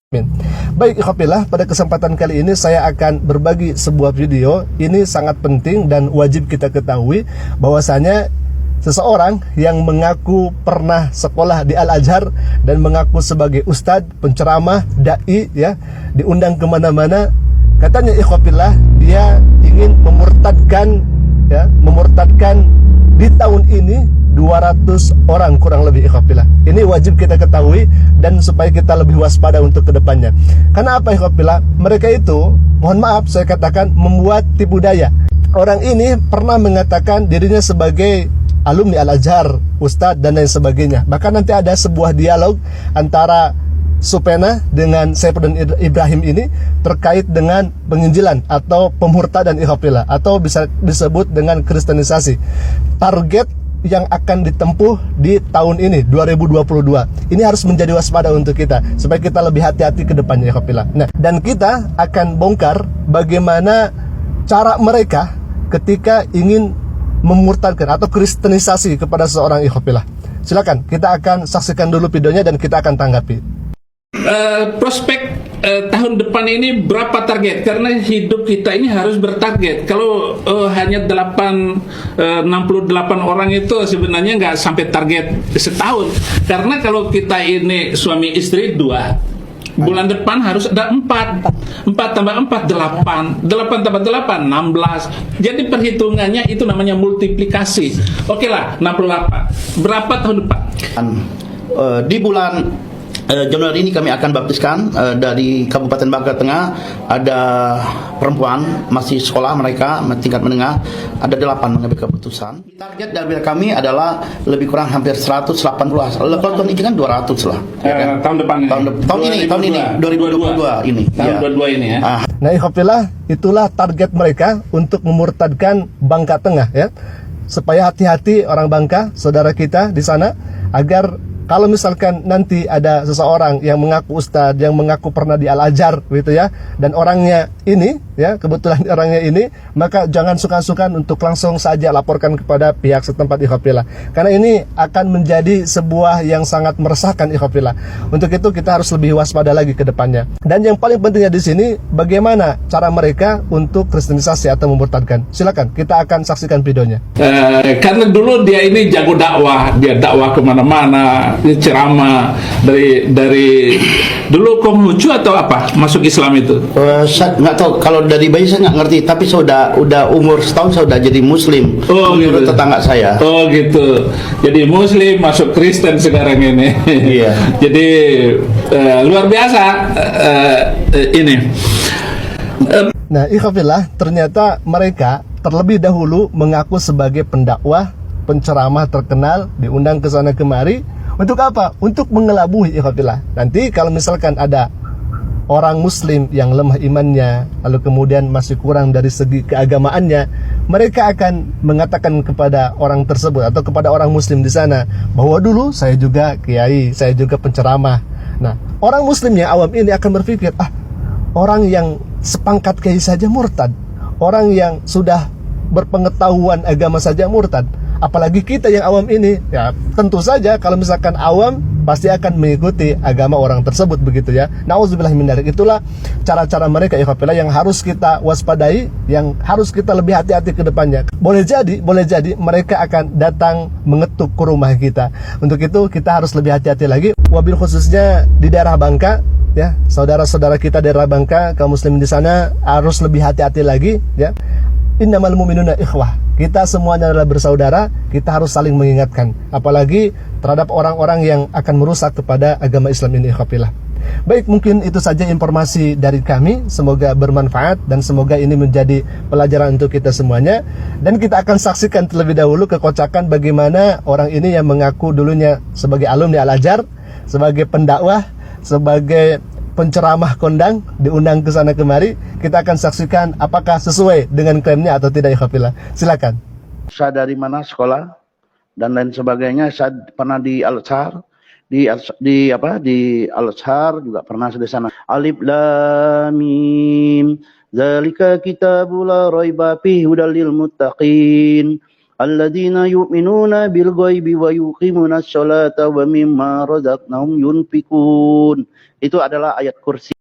Amin. Baik ikhwafillah, pada kesempatan kali ini saya akan berbagi sebuah video. Ini sangat penting dan wajib kita ketahui bahwasanya seseorang yang mengaku pernah sekolah di Al-Azhar dan mengaku sebagai ustadz, penceramah, dai, ya, diundang kemana-mana, katanya ikhwafillah dia ingin memurtadkan di tahun ini 200 orang kurang lebih ikhwafillah. Ini wajib kita ketahui dan supaya kita lebih waspada untuk kedepannya. Karena apa ikhwafillah? Mereka itu, mohon maaf saya katakan, membuat tipu daya. Orang ini pernah mengatakan dirinya sebagai alumni Al-Azhar, ustadz dan lain sebagainya. Bahkan nanti ada sebuah dialog antara Supena dengan Saifudin Ibrahim ini terkait dengan penginjilan atau pemurtadan ikhwafillah, atau bisa disebut dengan kristenisasi. Target yang akan ditempuh di tahun ini 2022 ini harus menjadi waspada untuk kita supaya kita lebih hati-hati ke depannya ikhwafillah. Nah, dan kita akan bongkar bagaimana cara mereka ketika ingin memurtadkan atau kristenisasi kepada seorang ikhwafillah. Silakan kita akan saksikan dulu videonya dan kita akan tanggapi. Prospek tahun depan ini berapa target? Karena hidup kita ini harus bertarget. Kalau hanya 68 orang itu sebenarnya nggak sampai target setahun. Karena kalau kita ini suami istri 2, bulan depan harus ada 4 tambah 4, 8 tambah 8, 16. Jadi perhitungannya itu namanya multiplikasi. Oke lah, 68. Berapa tahun depan? Di bulan Januari ini kami akan baptiskan dari Kabupaten Bangka Tengah. Ada perempuan masih sekolah, mereka tingkat menengah, ada 8 mengambil keputusan. Target dari kami adalah lebih kurang hampir 180. Kalau tahun ini kan 200 lah, ya kan? Tahun depan ini. Tahun ini 2022 ini. Tahun 22 ini ya. Nah ikhwafillah, itulah target mereka untuk memurtadkan Bangka Tengah, ya. Supaya hati-hati orang Bangka, saudara kita di sana, agar kalau misalkan nanti ada seseorang yang mengaku ustadz, yang mengaku pernah di Al-Azhar gitu ya, dan orangnya ini, ya, kebetulan orangnya ini, maka jangan sungkan-sungkan untuk langsung saja laporkan kepada pihak setempat ikhwafillah. Karena ini akan menjadi sebuah yang sangat meresahkan ikhwafillah. Untuk itu kita harus lebih waspada lagi ke depannya. Dan yang paling pentingnya di sini, bagaimana cara mereka untuk kristenisasi atau memurtadkan. Silakan, kita akan saksikan videonya. Karena dulu dia ini jago dakwah, dia dakwah kemana-mana, ceramah dari dulu Konghucu atau apa masuk Islam itu? Saya nggak tahu, kalau dari bayi saya nggak ngerti, tapi saya udah umur setahun saya udah jadi Muslim. Menurut gitu. Tetangga saya. Oh gitu. Jadi Muslim masuk Kristen sekarang ini. Iya. Jadi luar biasa ini. Nah ikhwafillah, ternyata mereka terlebih dahulu mengaku sebagai pendakwah, penceramah terkenal, diundang ke sana kemari. Untuk apa? Untuk mengelabui ikhwafillah. Nanti kalau misalkan ada orang muslim yang lemah imannya, lalu kemudian masih kurang dari segi keagamaannya, mereka akan mengatakan kepada orang tersebut atau kepada orang muslim di sana bahwa dulu saya juga kiai, saya juga penceramah. Nah, orang muslim yang awam ini akan berpikir, orang yang sepangkat kiai saja murtad, orang yang sudah berpengetahuan agama saja murtad, apalagi kita yang awam ini. Ya tentu saja kalau misalkan awam pasti akan mengikuti agama orang tersebut, begitu ya. Nauzubillah min dzalik. Itulah cara-cara mereka ikhwafillah yang harus kita waspadai, yang harus kita lebih hati-hati ke depannya. Boleh jadi mereka akan datang mengetuk ke rumah kita. Untuk itu kita harus lebih hati-hati lagi, wabil khususnya di daerah Bangka, ya. Saudara-saudara kita daerah Bangka, kaum muslimin di sana harus lebih hati-hati lagi, ya. Innamal mu'minuna ikhwah. Kita semuanya adalah bersaudara, kita harus saling mengingatkan, apalagi terhadap orang-orang yang akan merusak kepada agama Islam ini ikhwafillah. Baik, mungkin itu saja informasi dari kami. Semoga bermanfaat dan semoga ini menjadi pelajaran untuk kita semuanya. Dan kita akan saksikan terlebih dahulu kekocakan bagaimana orang ini yang mengaku dulunya sebagai alumni Al-Azhar, sebagai pendakwah, sebagai penceramah kondang, diundang ke sana kemari. Kita akan saksikan apakah sesuai dengan klaimnya atau tidak ikhwafillah. Silakan. Saya dari mana sekolah dan lain sebagainya. Saya pernah di Al-Azhar, di Al-Azhar juga pernah di sana. Alif Lam Mim, zalika kitabul la raiba fihi hudal lil muttaqin. Alladzina yu'minuna bil ghaibi wa yuqimuna sholata wa mimma razaqnahum yunfikun. itu adalah ayat kursi.